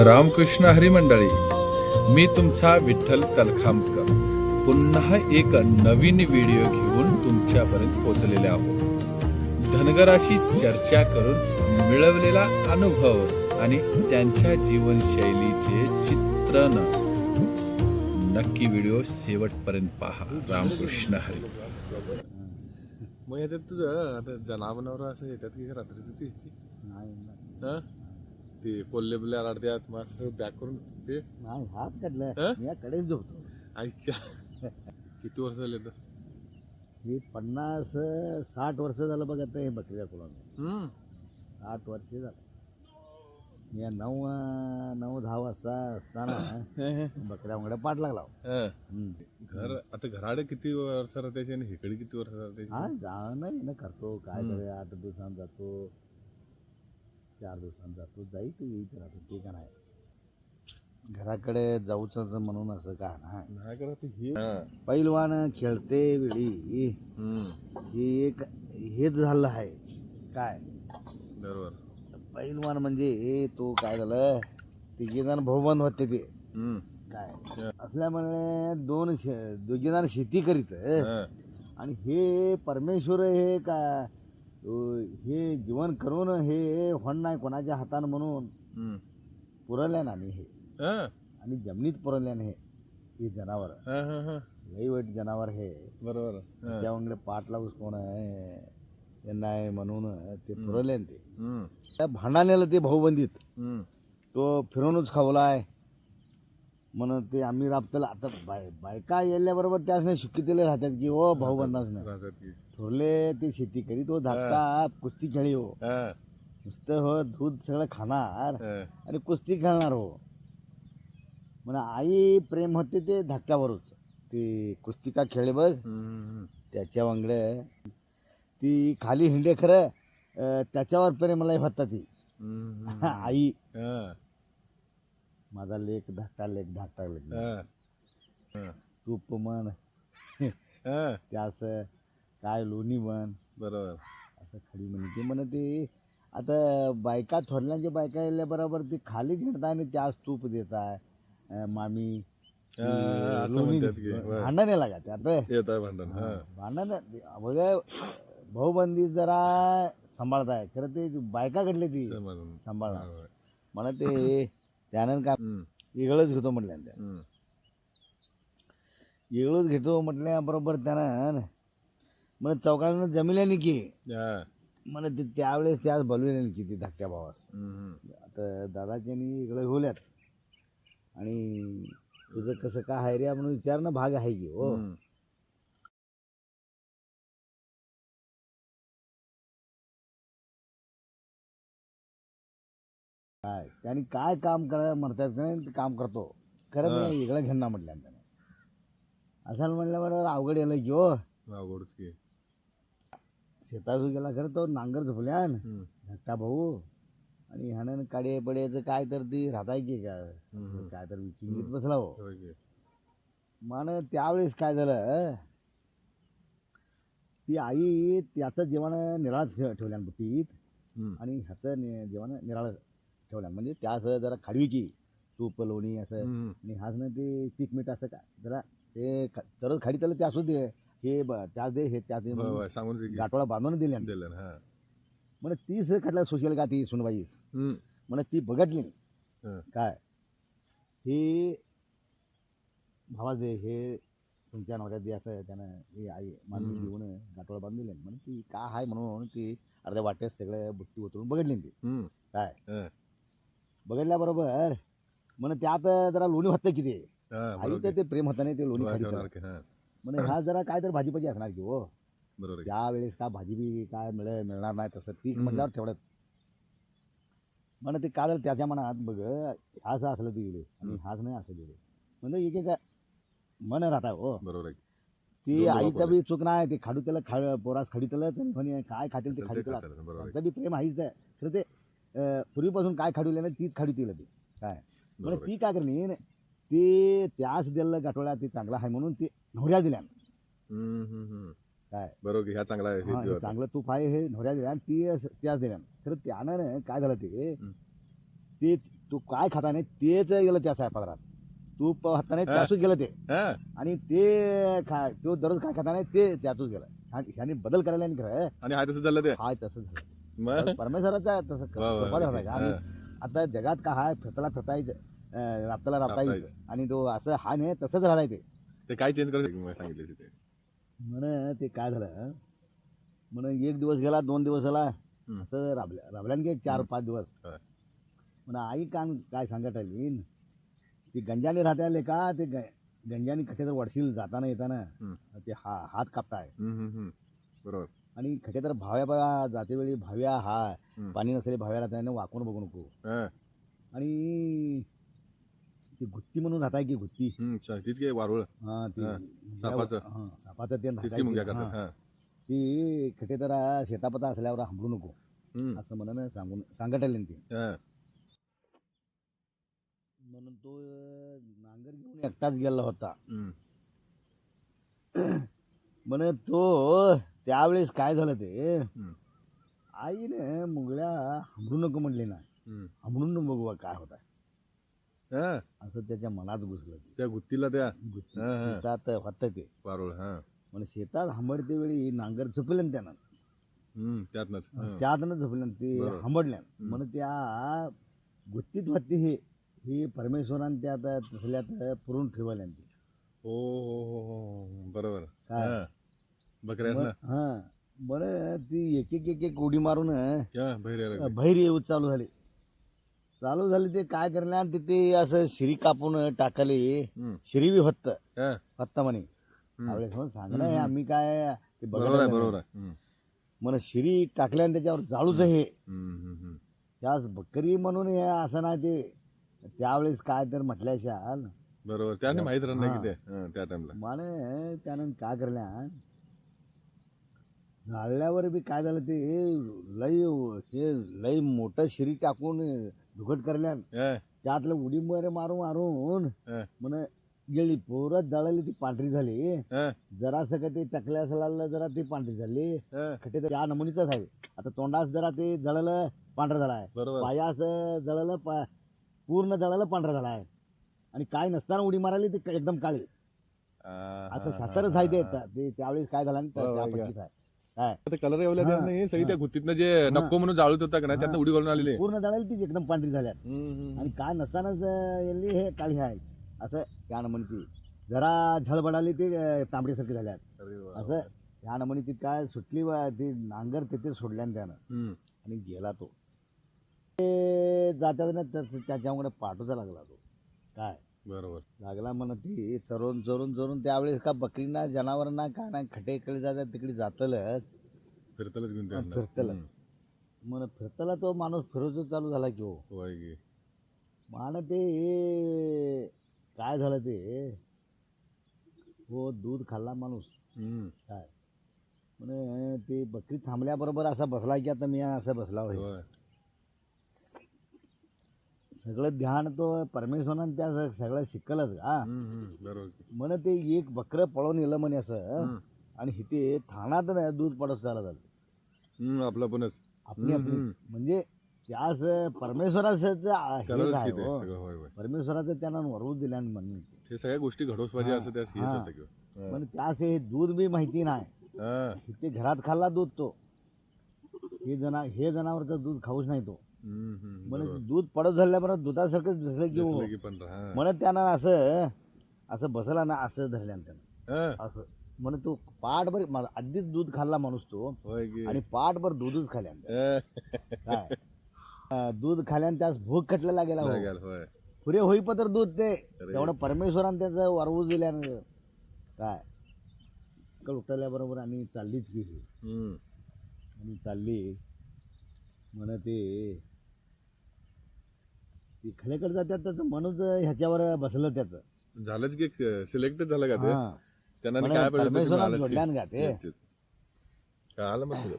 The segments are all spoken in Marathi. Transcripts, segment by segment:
रामकृष्ण हरी मंडळी, मी तुमचा विठ्ठल कलखामकर पुन्हा एक नवीन व्हिडिओ घेऊन तुमच्यापर्यंत पोहोचलेले आहोत. धनगराशी चर्चा करून मिळवलेला अनुभव आणि त्यांच्या जीवनशैलीचे चित्रण. नक्की व्हिडिओ शेवटपर्यंत पहा. रामकृष्ण हरी. मग येतात तुझं आता जनावरांवर असं येतात की रात्रीचं ती हा ते पोल्ले बिल्ले आडत्यात मग असं सगळं बॅक करून ते नाही हात काढलं हं? मी कडेच झोपतो. आईच्या किती वर्ष झाले तर मी 50-60 वर्ष झालं बघ आता हे बकरीच्या कुलाला. 60 वर्ष झालं. मी 9-10 वाजता असताना बकऱ्या वगैरे पाठ लागला. घर आता घराडे किती वर्ष राहते आणि इकडे किती वर्ष राहते? हा जाणं नाही ना करतो काय करूया. 8 दिवसांत जातो, 4 दिवसांत जातो, जायचं यायचं राहतो. ते का नाही घराकडे जाऊच म्हणून असं का नाही करत हे पैलवान खेळते वेळी हे एक हेच झालं आहे काय. बरोबर. पैलवान म्हणजे तो काय झालं तिघे जण भाऊबंद होते ते काय असल्यामुळे दोघे जण शेती करीत आणि हे परमेश्वर हे का हे जीवन करून हे होण नाही कोणाच्या हातानं म्हणून पुरवल्या ना मी हे आणि जमिनीत पुरवल्याने हे जनावर लई वाईट जनावर हे. बरोबर. त्याच्यामुळे पाठ लागूस कोण आहे त्यांना आहे म्हणून ते पुरवले ते त्या भांडाण्याला ते भाऊबंदीत तो फिरवूनच खावलाय म्हणून ते आम्ही राबतला. आता बायका येल्याबरोबर त्याच नाही शिकितेले राहतात की ओ भाऊबंदाच नाही थोरले ते शेती करीत हो धाकटा कुस्ती खेळी हो नुसतं हो दूध सगळं खाणार आणि कुस्ती खेळणार हो. म्हणा आई प्रेम होते ते धाकट्यावरच ते कुस्ती का खेळले बघ त्याच्या वांगडे ती खाली हिंडे खरं त्याच्यावर प्रेमला होता ती आई. माझा लेक धाकटा लेक तूप म्हण त्यास काय लोणी म्हण बरोबर असं खडी म्हणते म्हण ते. आता बायका थोरल्यांच्या बायका येल्याबरोबर ती खाली झेडता आणि त्यास तूप देताय मामी लोणी भांडण आहे लागा त्यात भांडण बघा. भाऊबंदी जरा सांभाळताय खरं ते बायका घडली ती सांभाळणार म्हणा ते त्यानं का वेगळंच घेतो म्हटलं त्या वेगळंच घेतो म्हटल्याबरोबर त्यानं म्हण चौकानं जमिल्याने की मला ते त्यावेळेस त्याच बोलविले की ती धाकट्या भावास. आता दादाच्यानी वेगळं होल्यात आणि तुझं कसं काय आहे रे म्हणून विचारणं भाग आहे की हो. काय त्यांनी काय काम करायला म्हणतात नाही ते काम करतो खरं मी वेगळं घेणं म्हटलं त्याने असं म्हणल्याबरोबर अवघड येलं की हो. अवघडच की शेतासू गेला खरं तो नांगर झोपल्यान धाकटा भाऊ आणि ह्यानं काडे पड्याचं काय तर ती राहताय की काय तर विचिंगीत बसला हो. मान त्यावेळेस काय झालं ती आई त्याचं जेवण निराळच ठेवल्यान बुट्टीत आणि ह्याचं जेवण निराळ ठेवल्यान म्हणजे त्याच जरा खाडवी की तूप लोणी असं आणि हाच ना ते पीक मीठ असं काय जरा ते तरच खाडी त्याला ते असू दे हे त्याच दे हे त्याच दे सांगून गाठोळा बांधून दिले म्हणे तीच खटला सोशल का ती सुनबाईस म्हणे ती बघटली काय हे भावा दे हे तुमच्या नवऱ्यात दे असं त्यानं हे आई मानवी देऊन गाठोळा बांधून दिले म्हणे ती का आहे म्हणून ती अर्ध्या वाटेत सगळं बुट्टी उतरून बघडली ती काय बघडल्याबरोबर म्हणे त्यात जरा लोणी होतं की ते आईचं ते प्रेम होतं नाही ते लोणी खाली म्हणे ह्या जरा काय तर भाजीपाजी असणार की हो. त्यावेळेस का भाजी बी काय मिळणार नाही तसं पीक म्हटल्यावर तेवढंच म्हणे ते का झालं त्याच्या मनात बघ हाच असलं ते गेले आणि हाच नाही असं गेले म्हणजे एक मन राहता हो. बरोबर ती आईचा बी चूक नाही ते खाडू त्याला पोरास खाडी त्याला म्हणे काय खातील ते खाडी त्याला त्यांचं बी प्रेम आहेच आहे खरं ते पूर्वीपासून काय खाडूले ना तीच खाडी तिला ती काय म्हणजे ती काय करणे ते त्याच दिलं गाठोळ्या ते चांगला आहे म्हणून ते नवऱ्या दिल्या काय बरोबर ह्या चांगला चांगलं तूप आहे हे नवऱ्या दिल्या ती त्याच दिल्या खरं त्यानं काय झालं ते ते तू काय खाता नाही तेच गेलं त्या स्वयंपाकघरात. तूप खाता नाही त्यातूच गेलं ते. हा आणि ते तो दररोज काय खाता नाही ते त्यातूच गेलं. ह्याने बदल करायला नाही खरं. आणि हाय तसं झालं ते हाय तसं झालं. मग परमेश्वराचा आहे तसं वा, वा, कृपा वा. झाला का. आणि आता जगात काय हाय फिरतायचं राबताला राबतायचं. आणि तो असं हाय नाही तसंच राहिलाय ते. ते काय चेंज करू सांगितले ते म्हण ते काय झालं म्हण 1 दिवस गेला 2 दिवस झाला असं राबल्यान की 4-5 दिवस. हा. म्हणा आई काय सांगत आली ती गंजाने राहता का ते गंजाने खटे तर वडशील जाताना येताना ते हात कापताय. बरोबर. आणि खटे तर भाव्या जातेवेळी भाव्या पाणी नसले भाव्या राहताना वाकून बघू नको. हा. आणि ती गुत्ती म्हणून राहताय की गुत्ती. तीच काय वारुळ हा ती सापाचं सापाचं ते तिची मुंग्या करतात. हा. ती खटे तर शेतापता असल्यावर हंबरू नको असं म्हणून सांगत आले ती. हा. म्हणून तो नांगर घेऊन एकटाच गेला होता. म्हणे तो त्यावेळेस काय झालं ते आईने मुंगळ्या हंबरू नको म्हणले ना. हंबरून बघू काय होता असं त्याच्या मनात घुसलं. त्या गुत्तीला त्या शेतात होतं ते वारुळ. हा. म्हणजे शेतात हंबडते वेळी नांगर झोपल्यान त्यानं त्यातनं झोपल्यान ते हंबडल्यान. म्हणून त्या गुत्तीत होते हे परमेश्वराने त्यात तसल्यात पुरून ठेवल्या. हो बरोबर. काय बकऱ्या हा बरं ती एक उडी मारून बाहेर येऊ चालू झाली ते काय करल्या तिथे असं शिरी कापून टाकले. शिरी बी होत म्हणे त्यावेळेस सांगणं आम्ही काय ते बरोबर. मला शिरी टाकल्याने त्याच्यावर जाळूच हे त्यास बकरी म्हणून हे असं नाही ते त्यावेळेस काय तर म्हटल्याशाल बरोबर. त्याने माहित राहणार की ते त्या टाइमला माने त्यानं काय करल्या जाळल्यावर बी काय झालं ते लई मोठं शिरी टाकून धुकट करल्यान त्यातलं उडी मारून म्हणे गेली पोरच जळाली ती पांढरी झाली. जरासं का ते टकल्या असला जरा ती पांढरी झाली. खटे त्या नमुनीच आहे. आता तोंडास जरा ते जळलं पांढरं झालाय. पायास जळलं पूर्ण जळालं पांढरा झालाय. आणि काय नसताना उडी मारायली ते एकदम काळी असं शास्त्रच आहे ते त्यावेळेस काय झालं काय कलर एवढ्या नाही सगळी त्या गुत्तीतनं जे नको म्हणून जाळूत होता का नाही त्यातनं उडी घालून आलेली पूर्ण जळाली ती एकदम पांढरी झाल्या. आणि काय नसतानाच हे काळी आहे असं त्या नमुनीची. जरा झळबडाली ती तांबडीसारखी झाल्यात असं ह्या नमुनीची काय सुटली ती नांगर तिथे सोडल्यान त्यानं आणि गेला तो. ते जात्यानं त्याच्यामुळे पाठवचा लागला तो काय बरोबर लागला म्हणत ती चरून त्यावेळेस का बकरींना जनावरांना काय नाही खटे इकडे जातात तिकडे जातलच फिरतल म्हण फिरतला तो माणूस फिरवतो चालू झाला की हो मान ते काय झालं ते हो दूध खाल्ला माणूस काय म्हणे ते बकरी थांबल्याबरोबर असा बसला की आता मी असं बसला होय. सगळं ध्यान तो परमेश्वरानं त्या सगळं शिकलच का बरोबर. म्हणे ते एक बकरं पळून येलं म्हणे असं आणि इथे थानात दूध पडत चालत झालं आपलं पणच आपली म्हणजे त्यास परमेश्वराचं परमेश्वराचं त्यांना वरवून दिल्या म्हणून ते सगळ्या गोष्टी घडवच पाहिजे असं त्यास म्हणजे त्यास हे दूध बी माहिती नाही. ते घरात खाल्ला दूध तो हे जनावरचं दूध खाऊच नाही तो. म्हणजे दूध पडत झाल्याबरोबर दुधासारखं दिसलं की म्हणत त्यानं असं बसला ना असं धरल्यानं त्यानं असं म्हणून तो पाठभर आधीच दूध खाल्ला माणूस तो आणि पाठभर दूधच खाल्यान काय दूध खाल्यान त्यास भूक खटलेला गेला पुरे होईपत्र दूध ते तेवढं परमेश्वरानं त्याचं वरवून दिल्यानं काय उठल्याबरोबर आणि चाललीच गेली आणि चालली म्हण ते खलेकडे जातात त्याचं म्हणून ह्याच्यावर बसलं त्याचं झालंच की सिलेक्ट झालं का ते त्यांना काय परमेश्वरानं जोडल्यान का ते कळालं मग सगळं.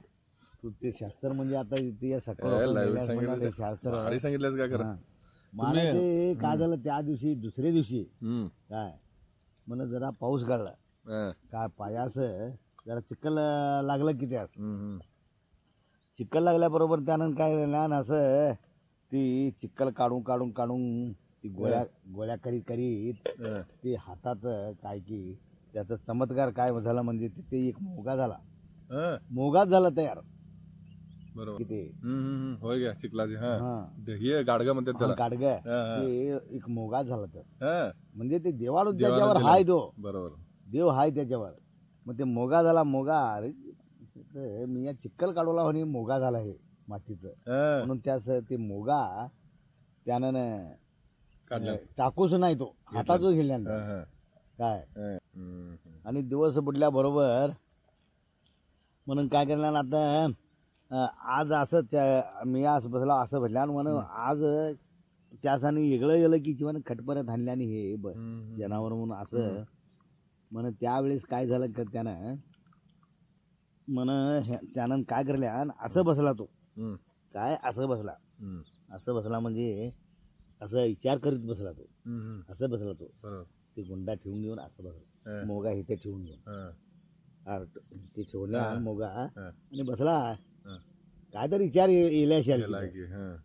तू ते शास्त्र म्हणजे आता ते सकाळ शास्त्र सांगितलंच काय करा मला ते काय झालं त्या दिवशी दुसऱ्या दिवशी काय म्हण जरा पाऊस काढला काय पायास जरा चिखल लागलं की त्यास चिखल लागल्याबरोबर त्यानं काय केलं असं ती चिक्कल काढून काढून काढून ती गोळ्या गोळ्या करीत करीत हं, ते हातात काय की त्याचा चमत्कार काय झाला म्हणजे तिथे एक मोगा झाला, हं, मोगाच झाला तयार बरोबर. की ते होय घ्या चिखलाची. हा हा हे गाडगं म्हणतात त्याला. काढग हा, हा. ते एक मोगाच झाला तर हा, म्हणजे ते देवाडून देवानं त्याच्यावर दिला. हाय तो बरोबर. देव हाय त्याच्यावर. मग ते मोगा झाला मोगा अरे ते मी या चिक्कल काढवला म्हणे मोगा झाला हे मातीचं हं, म्हणून त्याच ते मोगा त्यानं काढला. टाकूच नाही तो हातातच घेतल्या हं, हं, काय. हं, हं, आणि दिवस बुडल्याबरोबर म्हणून काय करणार आता आज असंच मी असं बसला असं भरल्या म्हणून आज त्यासाठी वेगळं गेलं की किंवा खटपऱ्यात हाणल्याने हे हं, जनावर म्हणून असं म्हणून त्यावेळेस काय झालं का त्यानं त्यानं काय करल्या असं बसला तो हं, काय असं बसला हं, असं बसला म्हणजे असं विचार करीत बसला तो हं, असं बसला तो बरोबर. ते गुंडा ठेवून घेऊन असं बसला हं, मोगा इथे ठेवून घेऊन हं, ते ठेवल्या हा. मोगा हं, आणि बसला हं. काय तर विचार येल्याशाल गेला की. हं,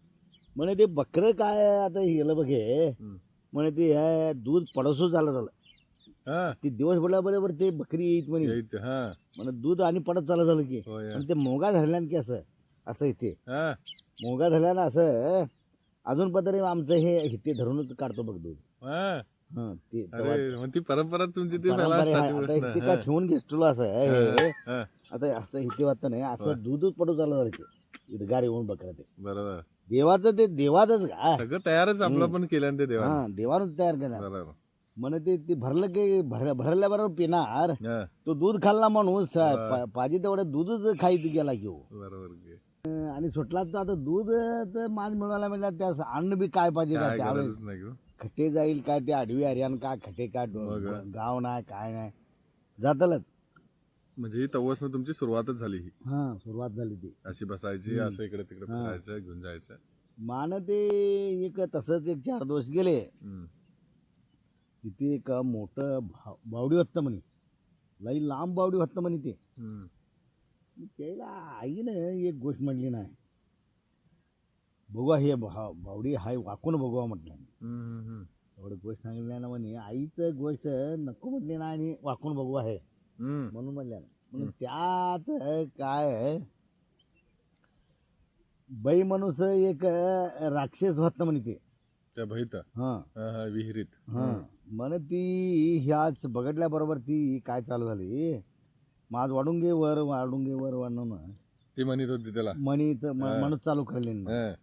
म्हणे ते बकरं काय आता गेलं बघे हं. म्हणे ते हे दूध पडसू झालं हं, ते दिवस पडल्याबरोबर ते बकरी येईत म्हणे यायचं. हं, म्हणे दूध आणि पडत झालं की होय. आणि ते मोगा धरल्यानं की असं असं इथे हं, मोगा धरल्यानं असं अजून पत्र आमचं हे इथे धरूनच काढतो बघ दूध. हं. हं ते अरे मग ती परंपरा तुमची ती परंपरा आहे. स्टार्टिंग आता इथे काय ठेवून घेतलो असं हे हं, आता असं इथे वाटतं नाही असं दूधच पडू झालं ते इदगार येऊन बकरं ते बरोबर. देवाचं ते देवाचंच का सगळं तयारच आपलं पण केलं ना ते देवानं. हा देवानच तयार केला बरोबर. म्हणे ते भरलं की भरल्याबरोबर पिणार हं, तो दूध खाल्ला माणूस पाहिजे तेवढं दूधच खाईत गेला की हो. बरोबर की. आणि सुटला तर आता दूध तर माज मिळाला म्हणजे त्या अन्न बी काय पाहिजे का काय त्यावेळेस गरजच नाही गं. खटे जाईल काय ते आडवी हरियाण का खटे का गाव नाही काय नाही जातलच. म्हणजे ही तवसनं तुमची सुरुवातच झाली ही. हा सुरुवात झाली ती अशी बसायची, असं इकडे तिकडे फिरायचं, घेऊन जायचं. मान ते एक तसंच एक 4 दिवस गेले हं, तिथे एक मोठं बावडी होतं म्हणे लई लांब बावडी होतं म्हणे ते. हं, त्याला आईनं एक गोष्ट म्हटली नाही बघूया हे बावडी हाय वाकून बघूया म्हटलं. हं, हं, एवढं गोष्ट सांगितल्या ना म्हणे आईचं गोष्ट नको म्हटली ना आणि वाकून बघू आहे हं, म्हणून म्हणल्या ना. म्हणून त्यात काय बाई माणूस एक राक्षस होता म्हणे ते. त्या भैत हा विहिरीत. हा म्हणे ती ह्याच बघडल्याबरोबर ती काय चालू झाली माझ वाढून घे वर वाढून ती म्हणत होती त्याला. म्हणी तर माणूस चालू करले हं,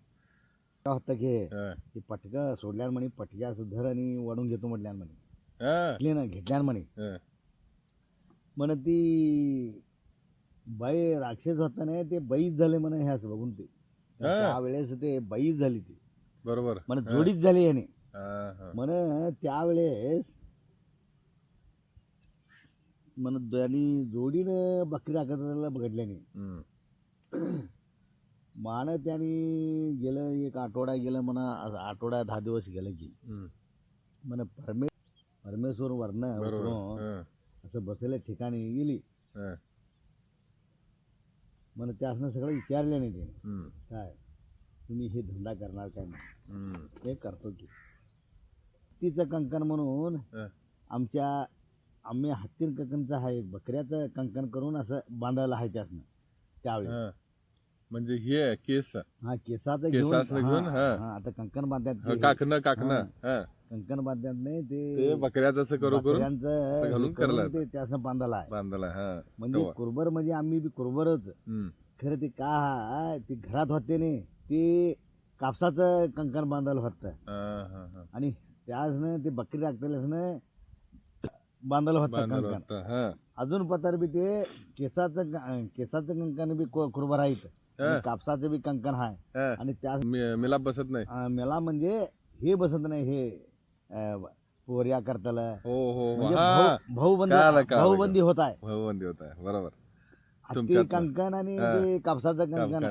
काय होतं की हं, ते पटकं सोडल्यान म्हणे पटक्या असं धर आणि वाढून घेतो म्हटल्यान म्हणे हं, घेतल्यान म्हणे हं, म्हणे ती बाई राक्षस होता नाही ते बाईच झाले म्हणे ह्याच बघून ते त्यावेळेस ते बाईच झाली ती बरोबर. म्हणे जोडीच झाली याने हं, हं, म्हणे त्यावेळेस म्हणे त्यांनी जोडीनं बकरी आकाराला बघडल्याने हं, मान त्यांनी गेलं एक आठवडा गेलं म्हणा आठवडा 10 दिवस गेलं की हं, म्हणे परमेश्वर वरनं बरोबर. उतरून हं, असं बसलेल्या ठिकाणी गेली हं, म्हणे त्यासनं सगळं विचारले नाही ते हं, काय तुम्ही हे धंदा करणार काय नाही हं, हे करतो की हत्तीचं कंकण म्हणून हं, आम्ही हत्तीर कंकणचं आहे बकऱ्याचं कंकण करून असं बांधायला आहे त्यासनं त्यावेळी हं. म्हणजे हे केस हा केसाचं केसासनं घेऊन, हा, हा. हा, आता कंकण बांधतात काकणं हं. कंकण बांधतात नाही ते ते बकऱ्याचं असं करून बकऱ्यांचं असं घालून हे करून करलं ते त्यासनं बांधायला आहे बांधला. हा म्हणजे कुरबर म्हणजे आम्ही बी कुरबरच खरं ते का ते घरात होते ने ते कापसाचं कंकण बांधायला होतं आणि त्यासनं ते बकरी राखतेल्यासनं बांधायला होतं कंकण अजून पतर बी ते केसाचं कंकण बी कुरबर आहेत आणि कापसाचं बी कंकण आहे आणि त्या मिलाप बसत नाही. मेला म्हणजे हे बसत नाही हे पोर्या करताला हो हो म्हणजे हा. भाऊबंदी होत आहे भाऊबंदी होत आहे बरोबर. हत्ती कंकण आणि ते कापसाचं कंकण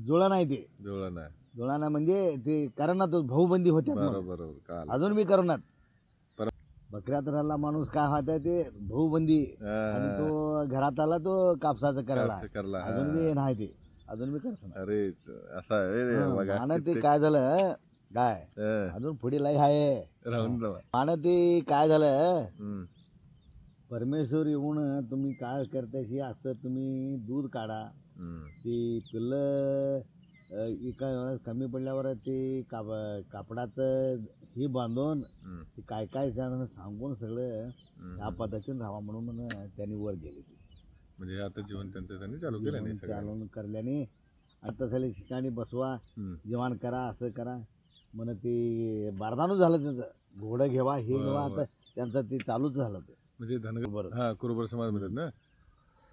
जुळा नाही ते जुळा नाही म्हणजे ते करणात भाऊबंदी होत्या बरोबर. अजून बी करणात बकऱ्यात राहिला माणूस काय होता ते भाऊबंदी आणि तो घरात आला तो कापसाचं करायला अजून बी नाही ते अजून मी करतो ना. अरे असं आहे बघा आणि ते काय झालं काय हं, अजून पुढे लय आहे. राहून जावा. आणि ते काय झालं हं, परमेश्वर येऊन तुम्ही काय करतायशी असं तुम्ही दूध काढा हं, ते पिल्लं एका वेळेस कमी पडल्यावर ते कापडाचं हे बांधून हं, ते काय काय त्यानं सांगून सगळं हं. ह्या पद्धतीने राहावं म्हणून त्यांनी वर गेले म्हणजे आता जीवन त्यांचं त्यांनी चालू केलं नाही सगळं. चालवून करल्याने आणि तसल्या ठिकाणी बसवा हं. जेवण करा असं करा म्हण ते बारदानच झालं त्यांचं घोडं घेवा हे घेवा आता त्यांचं ते चालूच झालं ते म्हणजे धनगर बरोबर हा कुरुबर समाज म्हणतात ना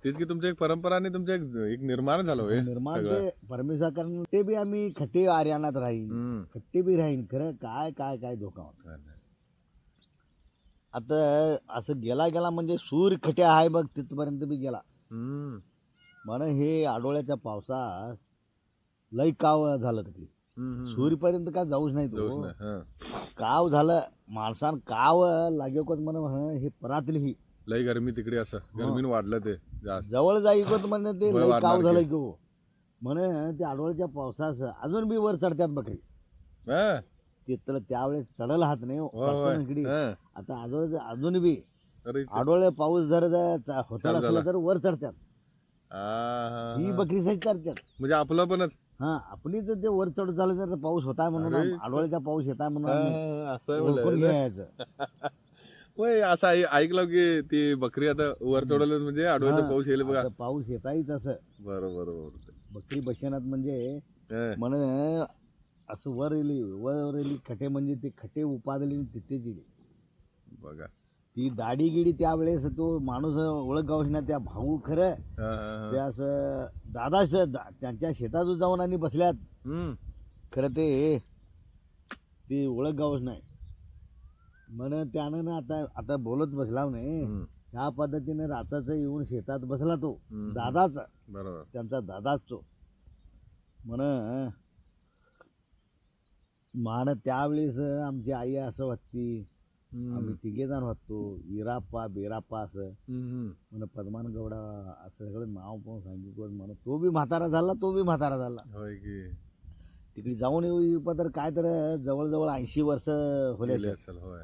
तेच की तुमचं एक परंपरा आणि तुमचं एक निर्माण झालं होय निर्माण सगळं. ते परमेश्वर कारण ते बी आम्ही खट्टे आर्यानात राहीन हं. खट्टे बी राहीन खरं काय काय काय धोका होता हा, नाही. आता असं गेला म्हणजे सूर खटे आहे बघ तिथपर्यंत बी गेला हं, म्हण हे आडोळ्याच्या पावसात लय काव झालं तिकडे हं, हं. सूर्यपर्यंत काय जाऊच नाही जाऊच तो नाही. हं. काव झालं माणसान काव लागेकोत म्हण हे परातली ही लई गरमी तिकडे असं गरमीनं वाढलं ते जास्त जवळ जाईकोत म्हण ते वय लय वाढणार काव की. झालं की हो म्हण ते आडोळ्याच्या पावसाचं अजून बी वर चढत्यात बकरी हं, तिथलं त्यावेळेस चढल हात नाही होय, होय. इकडे हं. आता अजून बी अरे आडोळे पाऊस जर होत चालू असला झाला. तर वर चढत्यात हा, ही हा. बकरी सहित चढत्यात म्हणजे आपलं पणच हा आपली तर ते वर चढ झालं तर पाऊस होताय म्हणून अरे, आडोळ्याचा पाऊस येताय म्हणून हा, आम्ही हा, असं आहे ओळखून म्हणलं. घ्यायचं होय असं ऐकलं की ती बकरी आता वर चढवलं म्हणजे आडव्याचा हा, पाऊस येईल बघा. आता पाऊस येताही तसं बरोबर बरोबर. बकरी बशेनात म्हणजे हं, म्हण असं वर येली खटे म्हणजे ते खटे उपादली तिथेच येली बघा. ती दाढी गिडी त्यावेळेस तो माणूस ओळख गावश ना त्या भाऊ खरं हा, हा, ते हा. असं त्यांच्या शेतात जाऊन आणि बसल्यात हं, खरं ते ओळख गावच नाही म्हण त्यानं ना आता बोलत बसला नाही हं, ह्या पद्धतीने राताचं येऊन शेतात बसला तो हं. दादाचा बरोबर. त्यांचा दादाच तो म्हण त्यावेळेस आमची आई असं वाटती हं, आम्ही तिघे जण वाटतो इराप्पा बिराप्पा असं हं, म्हण पद्मान गौडा असं सगळं नाव पण सांगितलं म्हण तो बी म्हातारा झाला होय की तिकडे जाऊन येऊ तर काय तर जवळजवळ 80 वर्ष गेले होले असेल होय.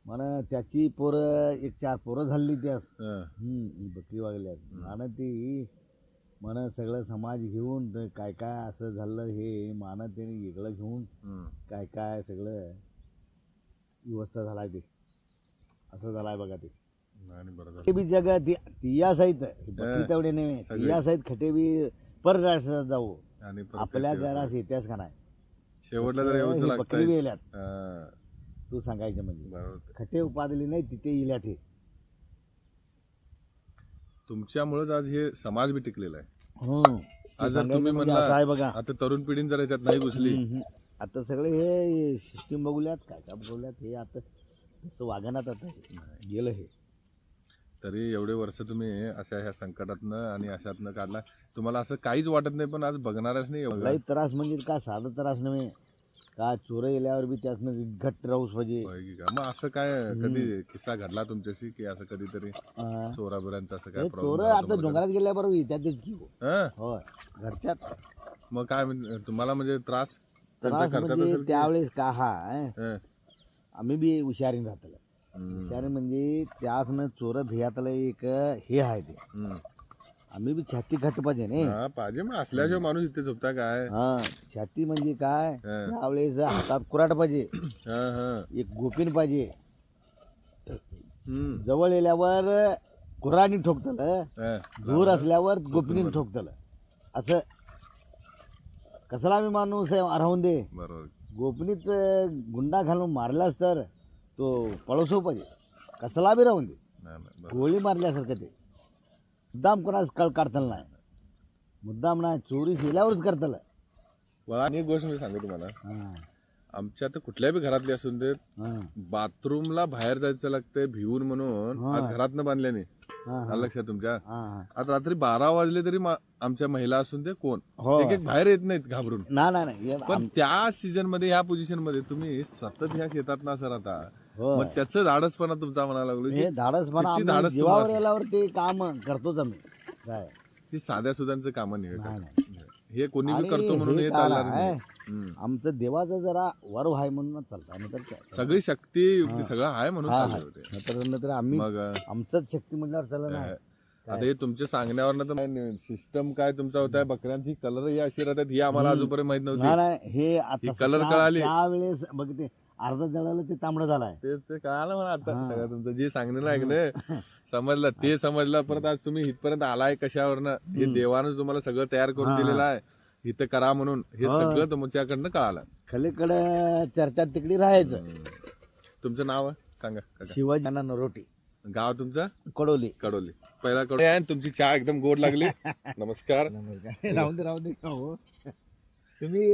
म्हण त्याची पोरं 1-4 पोरं झाली त्यास हं, ही बकरी वागल्यात म्हण ती म्हण सगळं समाज घेऊन ते काय काय असं झालं हे म्हण त्याने वेगळं घेऊन हं. काय काय सगळं व्यवस्था झालाय ते असं झालाय बघा ते आणि बरं झालं. ते बी जग तिया सहित बकरी तेवढे नाही तिया सहित खटे बी परराष्ट्रात जाऊ आणि परत आपल्या ते- घरास येत्यास का नाही शेवटला तर येऊच ही बकरी बी लागतं. येल्यात तू सांगायचं म्हणजे बरोबर. खटे उपादली नाही तिथे येल्यात हे तुमच्यामुळेच आज हे समाज बी टिकलेला आहे. तू आज जर सांगायचं तुम्ही म्हणजे म्हणला असं आहे बघा आता तरुण पिढीने जर याच्यात नाही घुसली आता सगळे हे सिस्टीम बघूल्यात काय काय बघूल्यात हे आता तसं वागण्यात आता गेलं हे तरी एवढे वर्ष तुम्ही अशा ह्या संकटातनं आणि अशातनं काढला तुम्हाला असं काहीच वाटत नाही पण आज बघणारच नाही एवढं. लई त्रास म्हणजे का साधा त्रास नव्हे का चोर गेल्यावर बी त्यातनं घट्ट राहूस पाहिजे होय की का? मग असं काय कधी किस्सा घडला तुमच्याशी की असं कधीतरी चोराबिरांचं असं काय चोर प्रॉब्लेम आता डोंगरात गेल्याबरोबर येतातच की हो. हं? होय घडत्यात मग काय तुम्हाला म्हणजे त्रास त्यांचा त्रास करतात म्हणजे असेल की? त्यावेळेस का हाय हं, आम्ही बी हुशारीन राहतलं हं, हुशारी म्हणजे त्यासनं चोर भियातलं एक हे आहे ते हं. आम्ही बी छाती घट्ट पाहिजे ने हा पाहिजे मग असल्याशिवाय माणूस इथे झोपता काय. हा छाती म्हणजे काय हं. त्यावेळेस हातात कुराट पाहिजे हं, हं, एक गोपीन पाहिजे हं, जवळ येल्यावर कुराणी ठोकतलं हं. दूर असल्यावर गोपनीने ठोकतलं असं कसला बी माणूस राहून दे बरोबर. गोपनीत गुंडा घालून मारलास तर तो पळसो पाहिजे कसला बी राहून दे नाही, नाही, बरोबर. गोळी मारल्यासारखं ते मुद्दाम कोणाच कळ काढतलं नाही मुद्दाम नाही चोरी केल्यावरच करतलं मला आणि एक गोष्ट मी सांगू तुम्हाला हां आमच्या तर कुठल्या बी घरातली असून ते हां बाथरूमला बाहेर जायचं लागतंय भिवून म्हणून आज घरातनं बांधल्याने हां आलं लक्षात तुमच्या. हां आज रात्री 12 वाजले तरी आमच्या महिला असून ते कोण हो. एक एक बाहेर येत नाहीत घाबरून. नाही पण त्या सीझन मध्ये ह्या पोझिशन मध्ये तुम्ही सतत ह्या शेतात असं राहता हो. मग त्याचं धाडसपणा तुमचा म्हणायला लागलो हे की धाडस म्हणा किती आम्ही धाडस जीवावर तुम्हाला याल्यावर ते काम करतोच आम्ही काय ही साध्या सुधांचं कामं नाही नाही, होत. हे कोणी बी आणि करतो म्हणून हे हे काय चालणार आहे, नाही. आमचं देवाचं जरा वर आहे म्हणून चालतं आणि तर काय. सगळी शक्ती युक्ती सगळं आहे म्हणून हा, चालू होते. नंतर आम्ही मग आमचंच शक्ती म्हटल्यावर चला ना. आता हे तुमच्या सांगण्यावर तर सिस्टम काय तुमचा होता बकऱ्यांची कलर ही अशी राहतात ही आम्हाला अजूनपर्यंत माहित नाही नव्हती. नाही, हे आता कलर कळाली. त्यावेळेस बघ ते अर्धा जळालं ते तांबडं झालाय. ते कळालं मला आता सगळं तुमचं जे सांगणं आहे ना समजलं ते समजलं. परत आज तुम्ही इथपर्यंत आलाय कशावरनं हे देवानं तुम्हाला सगळं तयार करून दिलेलं आहे इथं करा म्हणून हे सगळं तुमच्याकडनं कळालं. खलीकडे चर्चा तिकडे राहायचं. तुमचं नाव सांगा काका. शिवाजी नरोटी, गाव तुमचं कडोली. कडोली. पहिला कडोली आहे आणि तुमची चहा एकदम गोड लागली. नमस्कार. राहू दे हो तुम्ही.